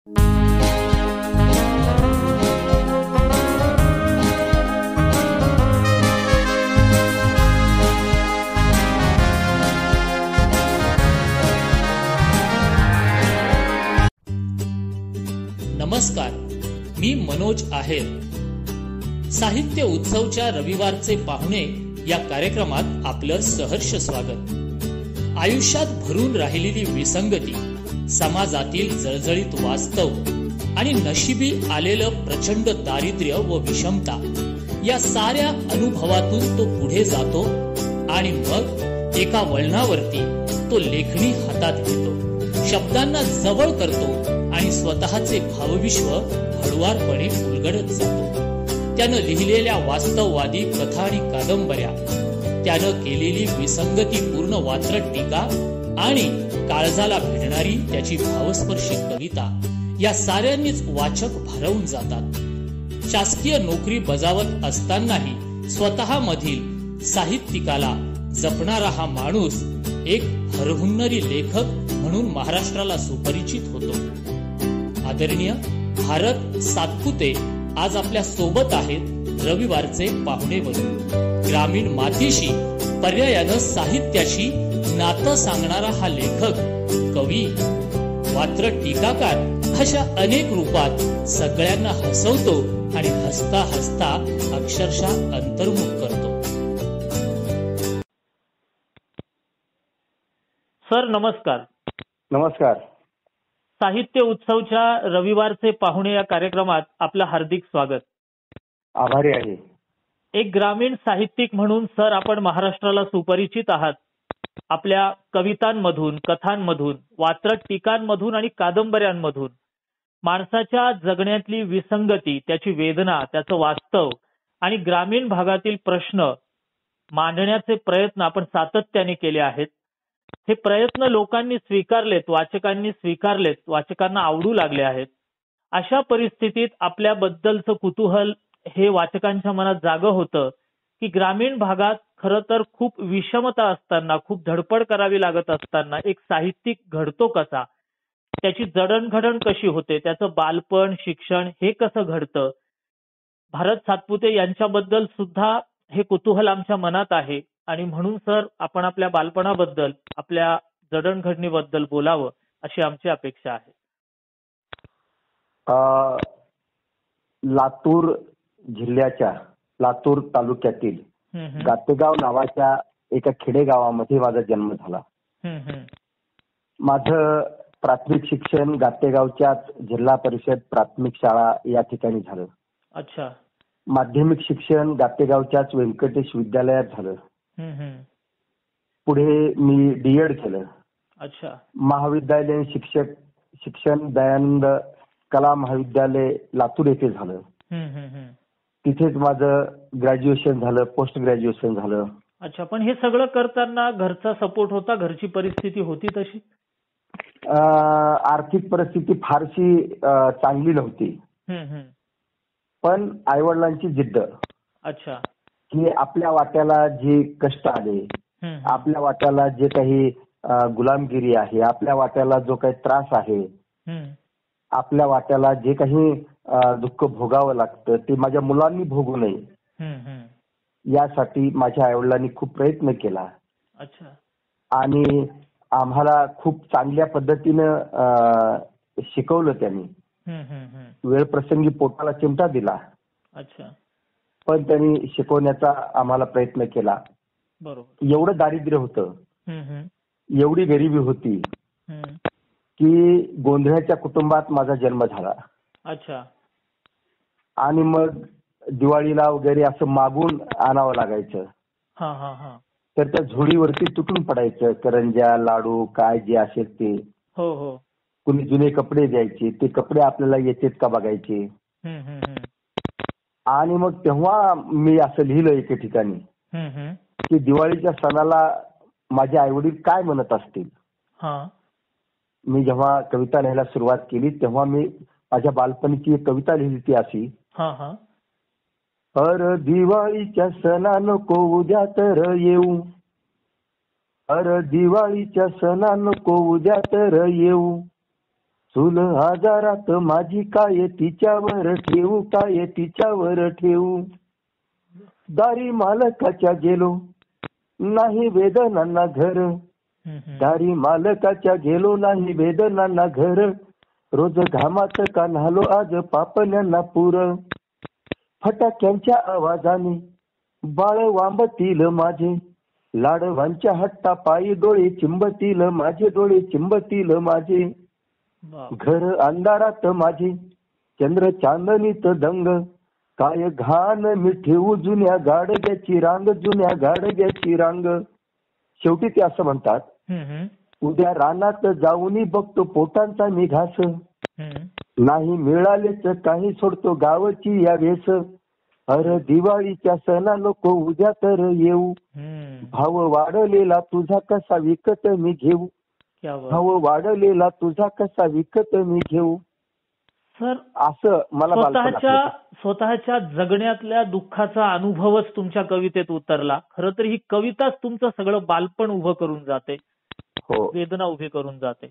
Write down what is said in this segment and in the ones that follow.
नमस्कार, मी मनोज आहेर. साहित्य उत्सवच्या रविवारचे पाहुणे या कार्यक्रमात आपलं सहर्ष स्वागत. आयुष्यात भरून राहिलेली विसंगती, समाजातील जळजळीत वास्तव आणि नशिबी आलेलं प्रचंड दारिद्र्य व विषमता या साऱ्या अनुभवातून तो पुढे जातो आणि मग एका वळणावरती तो लेखणी हातात घेतो, शब्दांना जवळ करतो आणि स्वतःचे भावविश्व हळुवारपणे उलगडत जातो. त्यानं लिहिलेल्या वास्तववादी कथा आणि कादंबऱ्या, त्यानं केलेली विसंगतीपूर्ण वात्रट टीका आणि काळजाला भिडणारी त्याची भावस्पर्शी कविता या साऱ्यांनीच वाचक भारावून जातात. शासकीय नोकरी बजावत असतानाही स्वतःमधील साहित्यिकाला जपणारा हा माणूस एक हरहुन्नरी लेखक म्हणून महाराष्ट्राला सुपरिचित होतो. आदरणीय भारत सातपुते आज आपल्या सोबत आहेत रविवारचे पाहुणे बनून. ग्रामीण मातीशी, पर्यायानं साहित्याशी नातं सांगणारा हा लेखक, कवी, वात्रट टीकाकार अशा अनेक रूपात सगळ्यांना हसवतो आणि हसता हसता अक्षरशः अंतर्मुख करतो. सर नमस्कार. नमस्कार. साहित्य उत्सवच्या रविवारचे पाहुणे या कार्यक्रमात आपलं हार्दिक स्वागत. आभारी आहे. एक ग्रामीण साहित्यिक म्हणून सर आपण महाराष्ट्राला सुपरिचित आहात. आपल्या कवितांमधून, कथांमधून, वात्रट टीकांमधून आणि कादंबऱ्यांमधून माणसाच्या जगण्यातली विसंगती, त्याची वेदना, त्याचं वास्तव आणि ग्रामीण भागातील प्रश्न मांडण्याचे प्रयत्न आपण सातत्याने केले आहेत. हे प्रयत्न लोकांनी स्वीकारलेत, वाचकांनी स्वीकारलेत, वाचकांना आवडू लागले आहेत. अशा परिस्थितीत आपल्याबद्दलचं कुतूहल हे वाचकांच्या मनात जागं होतं की ग्रामीण भागात खरं तर खूप विषमता असताना, खूप धडपड करावी लागत असताना एक साहित्यिक घडतो कसा, त्याची जडणघडण कशी होते, त्याचं बालपण, शिक्षण हे कसं घडतं. भारत सातपुते यांच्याबद्दल सुद्धा हे कुतूहल आमच्या मनात आहे आणि म्हणून सर आपण आपल्या बालपणाबद्दल, आपल्या जडणघडणीबद्दल बोलावं अशी आमची अपेक्षा आहे. लातूर जिल्ह्याच्या लातूर तालुक्यातील गातेगाव नावाच्या एका खेडेगावामध्ये माझा जन्म झाला. माझं प्राथमिक शिक्षण गातेगावच्याच जिल्हा परिषद प्राथमिक शाळा या ठिकाणी झालं. अच्छा. माध्यमिक शिक्षण गातेगावच्याच व्यंकटेश विद्यालयात झालं. पुढे मी डीएड केलं. अच्छा. महाविद्यालयीन शिक्षण दयानंद कला महाविद्यालय लातूर येथे झालं. तिथेच माझं ग्रॅज्युएशन झालं, पोस्ट ग्रॅज्युएशन झालं. अच्छा. पण हे सगळं करताना घरचा सपोर्ट होता, घरची परिस्थिती होती तशी? आर्थिक परिस्थिती फारशी चांगली नव्हती, पण आईवडिलांची जिद्द. अच्छा. की आपल्या वाट्याला जे कष्ट आले, आपल्या वाट्याला जे काही गुलामगिरी आहे, आपल्या वाट्याला जो काही त्रास आहे, आपल्या वाट्याला जे काही दुःख भोगावं लागतं ते माझ्या मुलांनी भोगू नये यासाठी माझ्या आईवडिलांनी खूप प्रयत्न केला. अच्छा. आणि आम्हाला खूप चांगल्या पद्धतीनं शिकवलं त्यांनी. वेळ प्रसंगी पोटाला चिमटा दिला. अच्छा. पण त्यांनी शिकवण्याचा आम्हाला प्रयत्न केला. बरोबर. एवढं दारिद्र्य होतं, एवढी गरिबी होती की गोंधळ्याच्या कुटुंबात माझा जन्म झाला. अच्छा. आणि मग दिवाळीला वगैरे असं मागून आणावं लागायचं. तर त्या झोडीवरती तुटून पडायचं. करंज्या, लाडू, काय जे असेल ते. हो हो. कुणी जुने कपडे द्यायचे, ते कपडे आपल्याला येतेत का बघायचे. आणि मग तेव्हा मी असं लिहिलं एके ठिकाणी की दिवाळीच्या सणाला माझे आईवडील काय म्हणत असतील. मी जेव्हा कविता लिहायला सुरुवात केली तेव्हा मी माझ्या बालपणीची एक कविता लिहिली ती अशी. अर दिवाळीच्या सणा नको उद्या तर येऊ, अर दिवाळीच्या सणा नको उद्या तर येऊ, चूल आजारात माझी काय तिच्यावर ठेवू, काय तिच्यावर ठेवू. दारी मालकाच्या गेलो नाही वेदनांना घर, दारी मालकाच्या गेलो नाही वेदनांना घर. रोज घामात कान्हालो आज पापण्यांना पुर. फटाक्यांच्या आवाजाने बाळ वांबतील माझे, लाडवांच्या हट्टा पायी डोळे चिंबतील माझे, डोळे चिंबतील माझे. घर अंधारात माझे चंद्र चांदणीत दंग, काय घाण मी ठेवू जुन्या गाडग्याची रांग, जुन्या गाडग्याची रांग. शेवटी ते असं म्हणतात, उद्या रानात जाऊनी बघतो पोटांचा मी घास, नाही मिळालेच काही सोडतो गावची या वेस. अरे दिवाळीच्या सणा नको उद्या तर येऊ, भाव वाढलेला तुझा कसा विकत मी घेऊ, भाव वाढलेला तुझा कसा विकत मी घेऊ. सर असं मला स्वतःच्या जगण्यातल्या दुःखाचा अनुभवच तुमच्या कवितेत उतरला. खरं तर ही कविताच तुमचं सगळं बालपण उभं करून जाते, वेदना उभी करून जाते.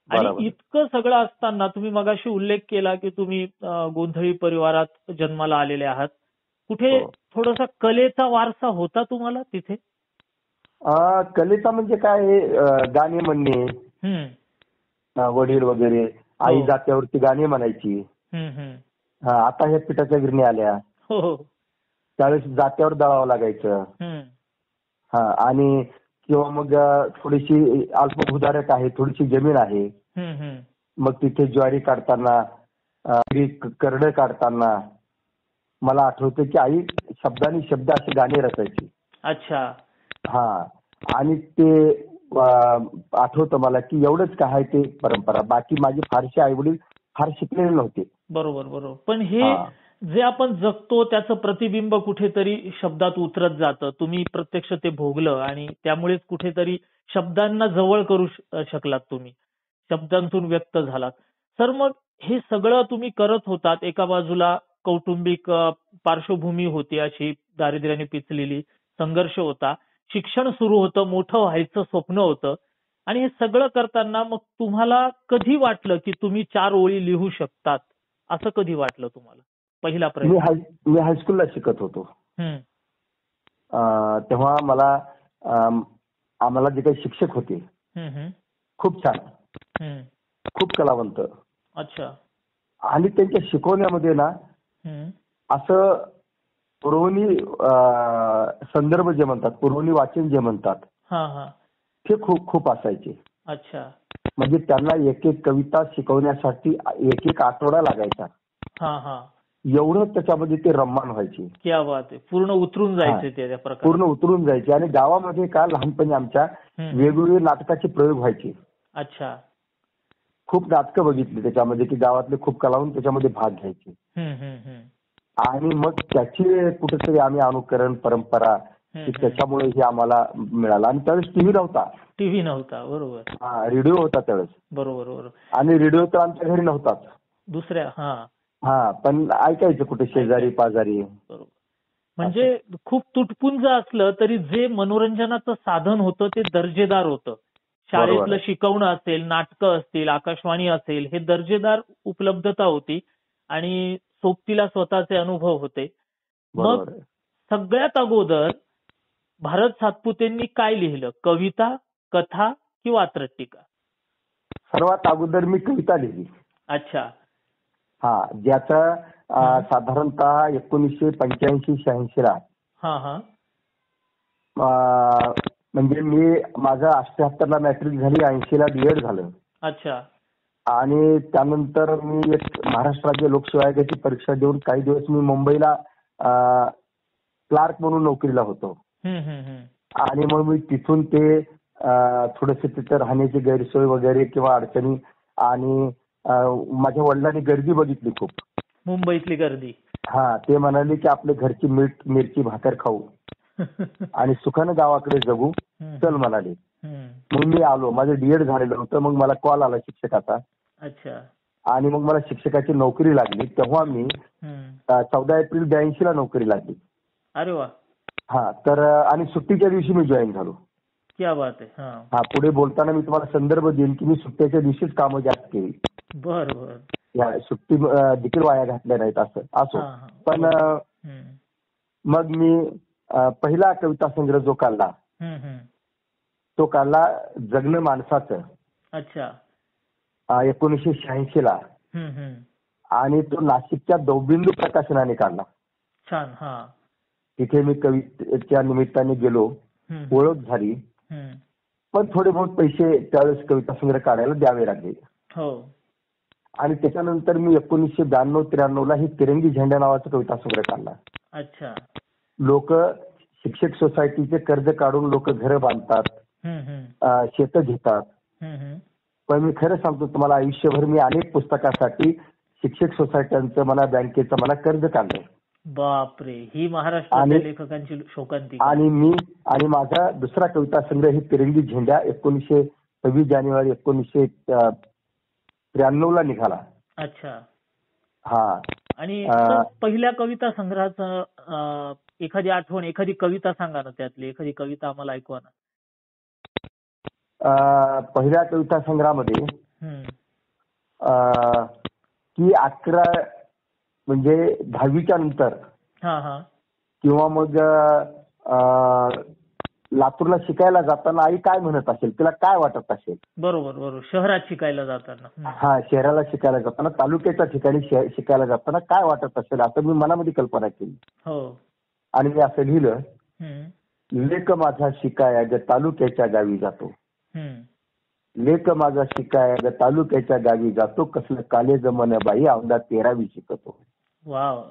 आणि इतकं सगळं असताना तुम्ही मगाशी उल्लेख केला की तुम्ही गोंधळी परिवारात जन्माला आलेले आहात. कुठे थोडासा कलेचा वारसा होता तुम्हाला तिथे? कलेचा म्हणजे काय, गाणे म्हणणे, वडील वगैरे, आई जात्यावरती गाणी म्हणायची. आता ह्या पिठाच्या गिरणी आल्या, त्यावेळेस जात्यावर दळावं लागायचं. आणि किंवा मग थोडीशी अल्पभूधारक आहे, थोडीशी जमीन आहे, मग तिथे ज्वारी काढताना, करडं काढताना मला आठवतं की आई शब्दानी शब्द अशी गाणी रचायची. अच्छा. आणि ते आठवतं मला की एवढंच काय ते परंपरा. बाकी माझे फारसे आई वडील फार शिकलेले नव्हते. बरोबर. पण हे जे आपण जगतो त्याचं प्रतिबिंब कुठेतरी शब्दात उतरत जातं. तुम्ही प्रत्यक्ष ते भोगलं आणि त्यामुळेच कुठेतरी शब्दांना जवळ करू शकलात, तुम्ही शब्दांतून व्यक्त झालात. सर मग हे सगळं तुम्ही करत होतात, एका बाजूला कौटुंबिक पार्श्वभूमी होती अशी दारिद्र्याने पिचलेली, संघर्ष होता, शिक्षण सुरू होतं, मोठं व्हायचं स्वप्न होतं, आणि हे सगळं करताना मग तुम्हाला कधी वाटलं की तुम्ही 4 ओळी लिहू शकतात? असं कधी वाटलं तुम्हाला? पहिला प्रयत्न. मी हायस्कूलला शिकत होतो. तेव्हा मला आम्हाला जे काही शिक्षक होते खूप छान, खूप कलावंत. अच्छा. आणि त्यांच्या शिकवण्यामध्ये ना असं पुरवणी संदर्भ जे म्हणतात, पुरवणी वाचन जे म्हणतात, ते खूप खूप असायचे. अच्छा. म्हणजे त्यांना एक एक कविता शिकवण्यासाठी एक एक आठवडा लागायचा. एवढं त्याच्यामध्ये ते रम्मान व्हायचे. क्या बात आहे. पूर्ण उतरून जायचे त्या प्रकारे. पूर्ण उतरून जायचे. आणि गावामध्ये का लहानपणी आमच्या वेगवेगळे नाटकाचे प्रयोग व्हायचे. अच्छा. खूप नाटकं बघितली त्याच्यामध्ये की गावातले खूप कलावंत त्याच्यामध्ये भाग घ्यायचे. आणि मग त्याची कुठेतरी आम्ही अनुकरण परंपरा, त्याच्यामुळे हे आम्हाला मिळालं. आणि त्यावेळेस टीव्ही नव्हता. बरोबर. रेडिओ होता त्यावेळेस. बरोबर. आणि रेडिओ तर आमच्या घरी नव्हताच. दुसऱ्या पण ऐकायचं कुठे शेजारी पाजारी. बरोबर. म्हणजे खूप तुटपुंज असलं तरी जे मनोरंजनाचं साधन होतं ते दर्जेदार होतं. शाळेतलं शिकवणं असेल, नाटकं असतील, आकाशवाणी असेल, हे दर्जेदार उपलब्धता होती आणि सोबतीला स्वतःचे अनुभव होते. मग सगळ्यात अगोदर भारत सातपुतेंनी काय लिहिलं? कविता, कथा की वात्रट टीका? सर्वात अगोदर मी कविता लिहिली. अच्छा. ज्याचा साधारणतः 1985-86 ला म्हणजे मी माझं 88 ला मॅट्रिक झाली, 80 ला B.Ed झालं. अच्छा. आणि त्यानंतर मी एक महाराष्ट्र राज्य लोकसेवा आयोगाची परीक्षा देऊन काही दिवस मी मुंबईला क्लार्क म्हणून नोकरीला होतो. आणि मग मी तिथून ते थोडेसे तिथे राहण्याची गैरसोय वगैरे किंवा अडचणी, आणि माझ्या वडिलांनी गर्दी बघितली खूप, मुंबईतली गर्दी. ते म्हणाले की आपल्या घरची मिरची भाकर खाऊ आणि सुखानं गावाकडे जगू, चल म्हणाले. मग मी आलो. माझं B.Ed झालेलं होतं. मग मला कॉल आला शिक्षकाचा. अच्छा. आणि मग मला शिक्षकाची नोकरी लागली. तेव्हा मी 14 एप्रिल 82 ला नोकरी लागली. अरे वा. तर आणि सुट्टीच्या दिवशी मी जॉईन झालो. क्या बात आहे. पुढे बोलताना मी तुम्हाला संदर्भ देईन की मी सुट्टीच्या दिवशीच कामं जास्त केली. बर बर. या सुट्टी देखील वाया घातल्या नाहीत असं असो. पण मग मी पहिला कविता संग्रह जो काढला तो काढला जगणं माणसाचं. अच्छा. 1986 ला. आणि तो नाशिकच्या दौबिंदू प्रकाशनाने काढला. छान. हा. तिथे मी कवितेच्या निमित्ताने गेलो, ओळख झाली. पण थोडे बहुत पैसे त्यावेळेस कविता संग्रह काढायला द्यावे लागले. हो. आणि त्याच्यानंतर मी 1992-93 ला ही तिरंगी झेंडा नावाचा कविता संग्रह काढला. अच्छा. लोक शिक्षक सोसायटीचे कर्ज काढून लोक घरं बांधतात, शेतं घेतात. पण मी खरं सांगतो तुम्हाला, आयुष्यभर मी अनेक पुस्तकासाठी शिक्षक सोसायट्यांचं म्हणा, बँकेचं म्हणा कर्ज काढलं. बापरे, ही महाराष्ट्राच्या लेखकांची शोकांतिका. आणि माझा दुसरा कविता संग्रह ही तिरंगी झेंडा 26 जानेवारी 1993 ला निघाला. अच्छा. हा. आणि पहिल्या कविता संग्रहाचं एखादी आठवण, एखादी कविता सांगा ना, त्यातली एखादी कविता आम्हाला ऐकवा ना. पहिल्या कविता संग्रहामध्ये की 11 म्हणजे 10वीच्या नंतर किंवा मग लातूरला शिकायला जाताना आई काय म्हणत असेल, तिला काय वाटत असेल. बरोबर बरोबर. शहरात शिकायला जाताना. हा, शहराला शिकायला जाताना, तालुक्याच्या ठिकाणी शिकायला जाताना काय वाटत असेल असं मी मनामध्ये कल्पना केली. हो. आणि मी असं लिहिलं, लेक माझा शिकाया ग तालुक्याच्या गावी जातो. लेक माझा शिकाया ग तालुक्याच्या गावी जातो, कसलं काले जमन बाई औंधा 13वी शिकतो. वाव.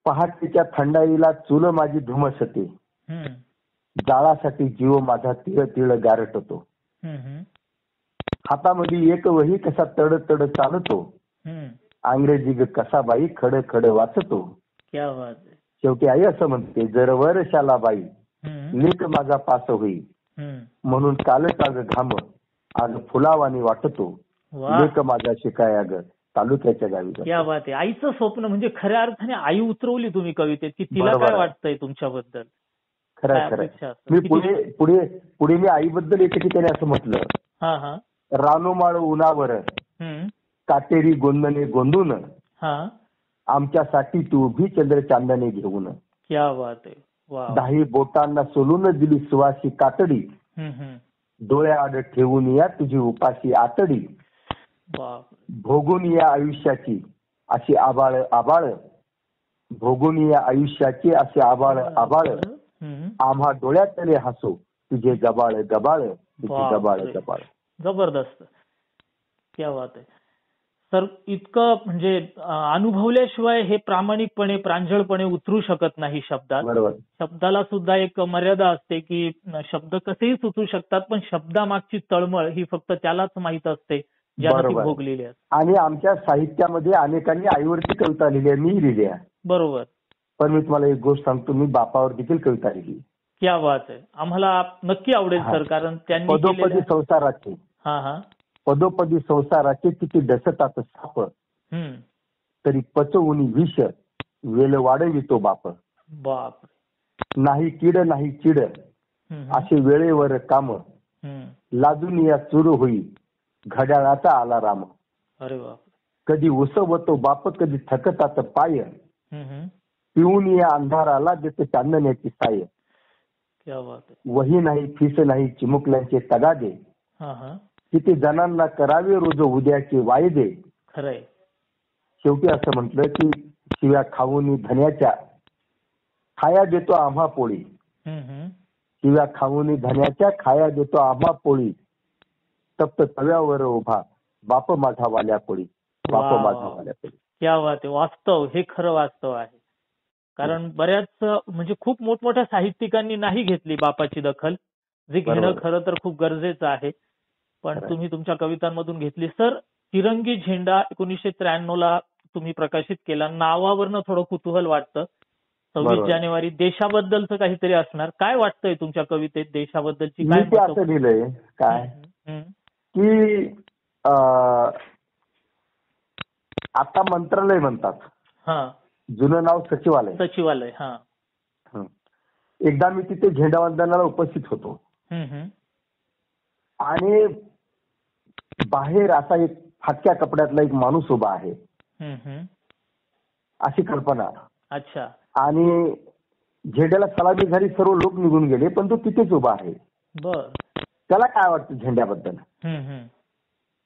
पहाटेच्या थंडाईला चूल माझी धुमसते, जाळासाठी जीव माझा तिळ तिळ गारटतो. हातामध्ये एक वही कसा तड तड चालतो, अंग्रेजी ग कसा बाई खड खड वाचतो. क्या बात. शेवटी आई असं म्हणते, जर वर्षाला बाई लेक माझा पास होई, म्हणून कालचा ग घाम आज फुलावानी वाटतो. लेक माझा शिकाया ग तालुक्याच्या गावी. क्या बात आहे. आईचं स्वप्न म्हणजे खऱ्या अर्थाने आई उतरवली तुम्ही कवितेत, की तिला काय वाटतंय तुमच्याबद्दल. खरं. मी पुढे मी आईबद्दल एका ठिकाणी असं म्हटलं, रानोमाळ उन्हावर काटेरी गोंदणे गोंदून, आमच्यासाठी तू उभी चंद्र चांदणे घेऊन. क्या बात आहे. 10 बोटांना सोलून दिली सुवासी कातडी, डोळ्याआड ठेवून या तुझी उपाशी आतडी. भोगून या आयुष्याची अशी आबाळ आबाळ, भोगून या आयुष्याची अशी आबाळ आबाळ, आम्हा डोळ्यातले हसो तुझे गबाळ गबाळ, तुझे गबाळ गबाळ. जबरदस्त. क्या बात आहे सर. इतकं म्हणजे अनुभवल्याशिवाय हे प्रामाणिकपणे, प्रांजळपणे उतरू शकत नाही शब्दात. बरोबर. शब्दाला सुद्धा एक मर्यादा असते, की शब्द कसेही सुचू शकतात, पण शब्दामागची तळमळ ही फक्त त्यालाच माहित असते ज्याने भोगलेली आहे. आणि आमच्या साहित्यामध्ये अनेकांनी आईवरची कविता लिहिली आहे, मी लिहिली आहे. बरोबर. पण मी तुम्हाला एक गोष्ट सांगतो, मी बापावर देखील कविता लिहिली. क्या बात आहे. आम्हाला नक्की आवडेल सर, कारण त्यांनी पदोपदी संसाराचे, पदोपदी संसाराचे किती डसतात साप, तरी पचवून विष वेल वाढवितो बाप. बाप. नाही कीड नाही चिड असे वेळेवर काम, लाजून या चूर होई घड्याळाचा आला राम. अरे बाप. कधी उसवतो बाप, कधी थकतात पाय, पिऊन या अंधाराला देते चांदण्याची साय. क्या बात. वही नाही फीस नाही चिमुकल्यांचे तगादे, किती जणांना करावे रोज उद्याचे वायदे. खरंय. शेवटी असं म्हटलं की शिव्या खाऊन धन्याच्या खाया देतो आम्हा पोळी, शिव्या खाऊन धन्याच्या खाया देतो आम्हा पोळी, तप्त तव्यावर उभा बाप माझा वाल्या पोळी, बाप माझा वाल्या पोळी. क्या बात आहे. वास्तव, हे खरं वास्तव आहे. कारण बऱ्याच म्हणजे खूप मोठमोठ्या साहित्यिकांनी नाही घेतली बापाची दखल, जे घेणं खरं तर खूप गरजेचं आहे. पण तुम्ही तुमच्या कवितांमधून घेतली. सर, तिरंगी झेंडा 1993 ला तुम्ही प्रकाशित केला. नावावरनं थोडं कुतूहल वाटतं. 26 जानेवारी देशाबद्दलचं काहीतरी असणार. काय वाटतंय तुमच्या कवितेत देशाबद्दलची? काय असं लिहिलंय काय की आता मंत्रालय म्हणतात, जुनं नाव सचिवालय. सचिवालय. एकदा मी तिथे झेंडावंदनाला उपस्थित होतो आणि बाहेर असा एक फाटक्या कपड्यातला एक माणूस उभा आहे, अशी कल्पना. अच्छा. आणि झेंड्याला सलामी झाली, सर्व लोक निघून गेले, पण तो तिथेच उभा आहे. बर. त्याला काय वाटतं झेंड्याबद्दल?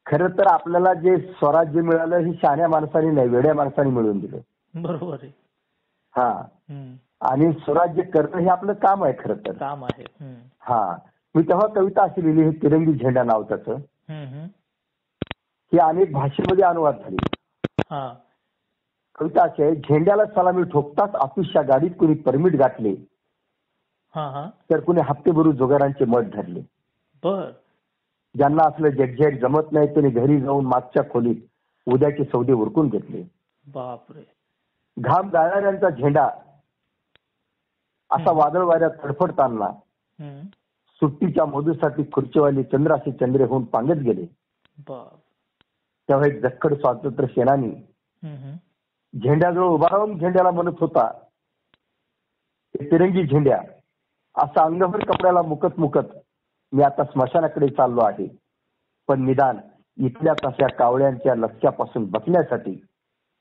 खरं तर आपल्याला जे स्वराज्य मिळालं हे शहाण्या माणसाने नाही, वेड्या माणसाने मिळवून दिलं. बरोबर आहे. हा. आणि स्वराज्य करणं हे आपलं काम आहे, खरं तर काम आहे. हा. मी तेव्हा कविता अशी लिहिली, हे तिरंगी झेंडा नाव त्याचं, ही अनेक भाषेमध्ये अनुवाद झाली. कविता अशी आहे, झेंड्याला सलामी ठोकताच ऑफिसच्या गाडीत कुणी परमिट गाठले, तर कुणी हप्ते भरू जुगारांचे मठ धरले. बर. ज्यांना असलं जगझेट जमत नाही त्यांनी घरी जाऊन मागच्या खोलीत उद्याचे सौदे उरकून घेतले. बापरे. घाम गाळणाऱ्यांचा झेंडा असा वादळ वाऱ्यात तडफडताना सुट्टीच्या मधूसाठी खुर्चीवाली चंद्राशी चंद्रे होऊन पांगत गेले. तेव्हा एक जक्कड स्वातंत्र्य सेनानी झेंड्याजवळ उभा राहून झेंड्याला म्हणत होता, तिरंगी झेंड्या, असा अंगभर कपड्याला मुकत मुकत मी आता स्मशानाकडे चाललो आहे, पण निदान इथल्याच अशा कावळ्यांच्या लक्ष्यापासून बचण्यासाठी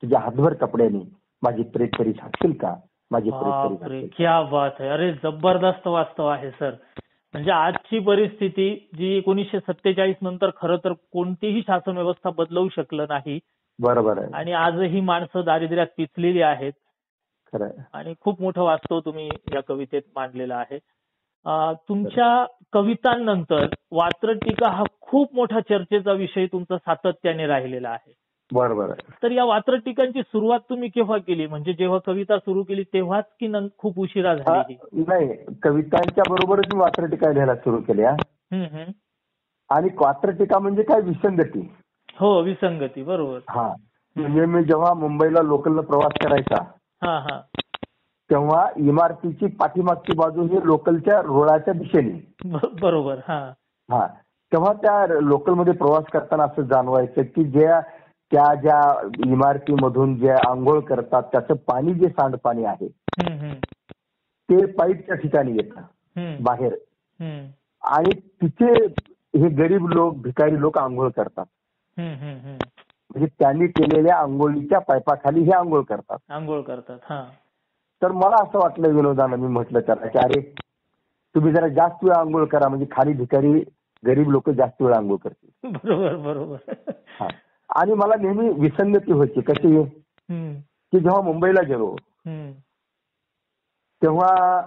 तुझ्या हातभर कपड्याने माझी प्रेत तरी झाकशील का? माझी प्रेत तरी. क्या बात आहे. अरे जबरदस्त वास्तव आहे सर. म्हणजे आजची परिस्थिती जी 1947 नंतर खरं तर कोणतीही शासन व्यवस्था बदलवू शकलं नाही. बरोबर आहे. आणि आजही माणसं दारिद्र्यात पिचलेली आहेत. खरं. आणि खूप मोठं वास्तव तुम्ही या कवितेत मांडलेलं आहे. तुमच्या कवितांनंतर वात्रट टीका हा खूप मोठा चर्चेचा विषय तुमचा सातत्याने राहिलेला आहे. बरोबर आहे. तर या वात्रट टीकांची सुरुवात तुम्ही केव्हा केली? म्हणजे जेव्हा कविता सुरू केली तेव्हाच की खूप उशिरा झाली? नाही, कवितांच्या बरोबरच मी वात्रट टीका लिहायला सुरू केल्या. आणि वात्रट टीका म्हणजे काय? विसंगती. हो, विसंगती. बरोबर. हा. म्हणजे मी जेव्हा मुंबईला लोकलला प्रवास करायचा तेव्हा इमारतीची पाठीमागची बाजू ही लोकलच्या रुळाच्या दिशेने. बरोबर. हा. तेव्हा त्या लोकलमध्ये प्रवास करताना असं जाणवायचं की ज्या इमारतीमधून जे आंघोळ करतात त्याचं पाणी, जे सांडपाणी आहे ते पाईपच्या ठिकाणी येतं बाहेर, आणि तिथे हे गरीब लोक, भिकारी लोक आंघोळ करतात. म्हणजे त्यांनी केलेल्या आंघोळीच्या पाईपाखाली हे आंघोळ करतात. तर मला असं वाटलं विनोदानं, मी म्हटलं त्याला की अरे तुम्ही जरा जास्त वेळ आंघोळ करा, म्हणजे खाली भिकारी गरीब लोक जास्त वेळ आंघोळ करतील. बरोबर. आणि मला नेहमी विसंगती व्हायची. कशी? की जेव्हा मुंबईला गेलो तेव्हा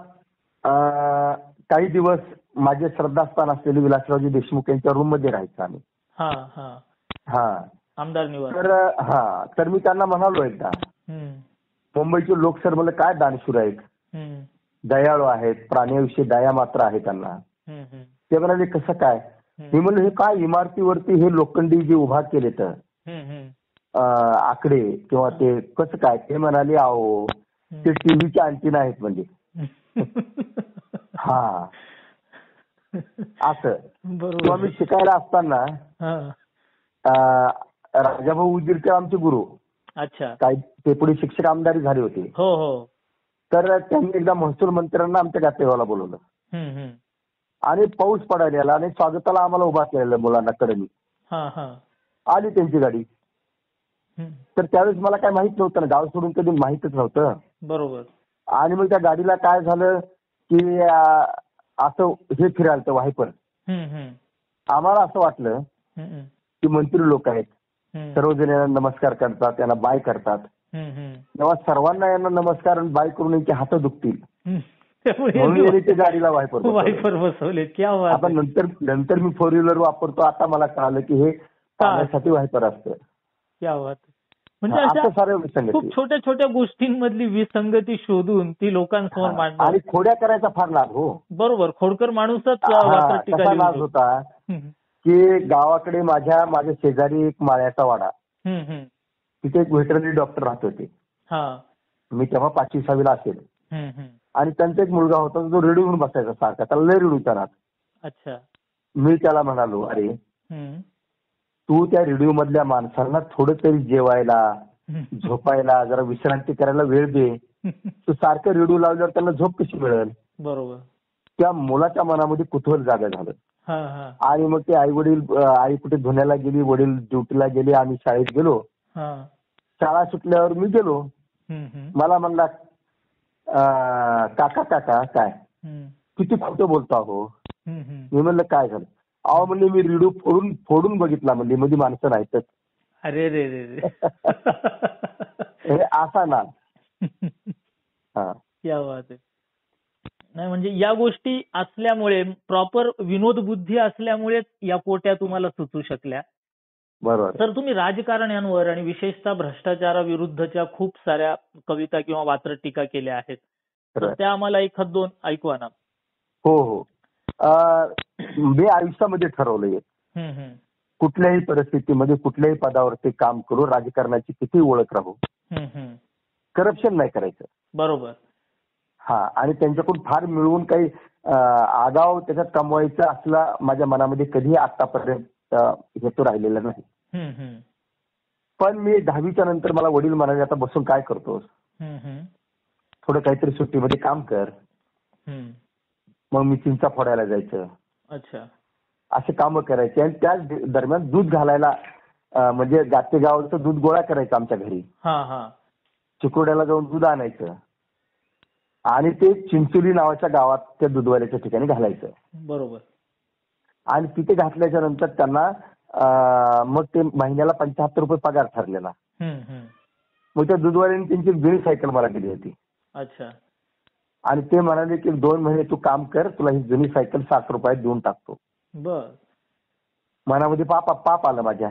काही दिवस माझे श्रद्धास्थान असलेले विलासरावजी देशमुख यांच्या रूम मध्ये राहायचं आम्ही. आमदार निवास. तर मी त्यांना म्हणालो एकदा, मुंबईचे लोक सर मला काय दानशूर आहेत, दयाळू आहेत, प्राण्याविषयी दया मात्र आहे त्यांना. ते म्हणाले कसं काय? मी म्हणलं हे काय इमारतीवरती हे लोखंडी जे उभा केले तर आकडे किंवा ते कसं काय? ते म्हणाले अहो ते टीव्हीच्या अंटीना आहेत म्हणजे. असं. किंवा मी शिकायला असताना राजाभाऊ उजीरकर आमचे गुरु, काय ते पुढे शिक्षक आमदारी झाले होते. तर त्यांनी एकदा महसूल मंत्र्यांना आमच्या गातेगावला बोलवलं आणि पाऊस पडायला आणि स्वागताला आम्हाला उभा केलेलं मुलांना कडनी. आली त्यांची गाडी. तर त्यावेळेस मला काय माहित नव्हतं ना, गाव सोडून कधी माहितच नव्हतं. बरोबर. आणि मग त्या गाडीला काय झालं की असं हे फिरायला वायपर. आम्हाला असं वाटलं की मंत्री लोक आहेत, सर्वजण यांना नमस्कार करतात, त्यांना बाय करतात. तेव्हा सर्वांना यांना नमस्कार आणि बाय करून यांचे हात दुखतील म्हणून ते गाडीला वायपर बसवले. आता नंतर मी 4 व्हीलर वापरतो, आता मला कळालं की हे पाण्यासाठी वायपर असतं. म्हणजे अशा खूप छोट्या छोट्या गोष्टींमधली विसंगती शोधून ती लोकांसमोर मांडणं आणि खोड्या करायचा फार लाभ. हो बरोबर. खोडकर माणूसच कसा लाभ होता की गावाकडे माझ्या शेजारी एक माळ्याचा वाडा, तिथे एक व्हेटरनरी डॉक्टर राहत होते. मी तेव्हा 5वी-6वीला असेल. आणि त्यांचा एक मुलगा होता जो रेडिओ घेऊन बसायचा सारखा, त्याला लय रेडिओ राहत. मी त्याला म्हणालो अरे तू त्या रेडिओ मधल्या माणसांना थोडं तरी जेवायला, झोपायला, जरा विश्रांती करायला वेळ दे. तू सारखं रेडिओ लावल्यावर त्यांना झोप कशी मिळेल? बरोबर. त्या मुलाच्या मनामध्ये कुतूहल जागा झालं. आणि मग ते आई कुठे धुण्याला गेली, वडील ड्युटीला गेले, आम्ही शाळेत गेलो. शाळा सुटल्यावर मी गेलो. मला म्हणला, काका काय किती खोटं बोलतो अहो. मी म्हणलं काय झालं. अहो म्हणले मी रेडिओ फोडून बघितला म्हणले, मध्ये माणसं नाहीतच. अरे रे रे असा ना. क्या बात आहे. नाही म्हणजे या गोष्टी असल्यामुळे, प्रॉपर विनोद बुद्धी असल्यामुळेच या कोट्या तुम्हाला सुचू शकल्या. बरोबर. तर तुम्ही राजकारण्यांवर आणि विशेषतः भ्रष्टाचाराविरुद्धच्या खूप साऱ्या कविता किंवा वात्रट टीका केल्या आहेत. तर त्या आम्हाला एखाद दोन ऐकवा ना. हो. मी आयुष्यामध्ये ठरवलंय, कुठल्याही परिस्थितीमध्ये कुठल्याही पदावरती काम करू, राजकारणाची किती ओळख राहू, करप्शन नाही करायचं. बरोबर. आणि त्यांच्याकडून फार मिळवून काही आगाव त्याच्यात कमवायचा असला माझ्या मनामध्ये कधीही आतापर्यंत हेतू राहिलेला नाही. पण मी 10वीच्या नंतर मला वडील म्हणाले, आता बसून काय करतोस, थोडं काहीतरी सुट्टीमध्ये काम कर. मग मी चिंचा फोडायला जायचं. अच्छा. असे कामं करायचे. आणि त्याच दरम्यान दूध घालायला, म्हणजे गातेगावचं दूध गोळा करायचं आमच्या घरी. चिकोड्याला जाऊन दूध आणायचं आणि ते चिंचोली नावाच्या गावात त्या दूधवाल्याच्या ठिकाणी घालायचं. बरोबर. आणि तिथे घातल्याच्या नंतर त्यांना मग ते महिन्याला 75 रुपये पगार ठरलेला. मग त्या दूधवाल्याने त्यांची जुनी सायकल मला दिली होती. अच्छा. आणि ते म्हणाले की 2 महिने तू काम कर, तुला ही जुनी सायकल 60 रुपयात देऊन टाकतो. बर. मनामध्ये पाप आलं माझ्या.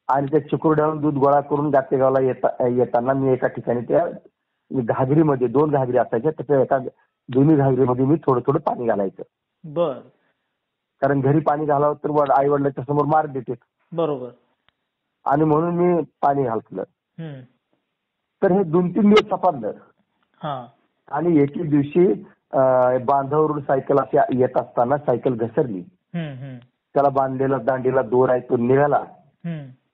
आणि त्या चिकुरड्यावरून दूध गोळा करून गातेगावला येताना मी एका ठिकाणी त्या घागरीमध्ये 2 घागरी असायच्या, त्याच्या एका दोन्ही घागरीमध्ये मी थोडं थोडं पाणी घालायचं. बर. कारण घरी पाणी घालावं तर आई वडिलांच्या समोर मार देते. बरोबर. आणि म्हणून मी पाणी घातलं. तर हे 2-3 दिवस सपारलं. आणि एके दिवशी बांधावरून सायकल अशी येत असताना सायकल घसरली. त्याला बांधलेला दांडीला दोर आहे तो निघाला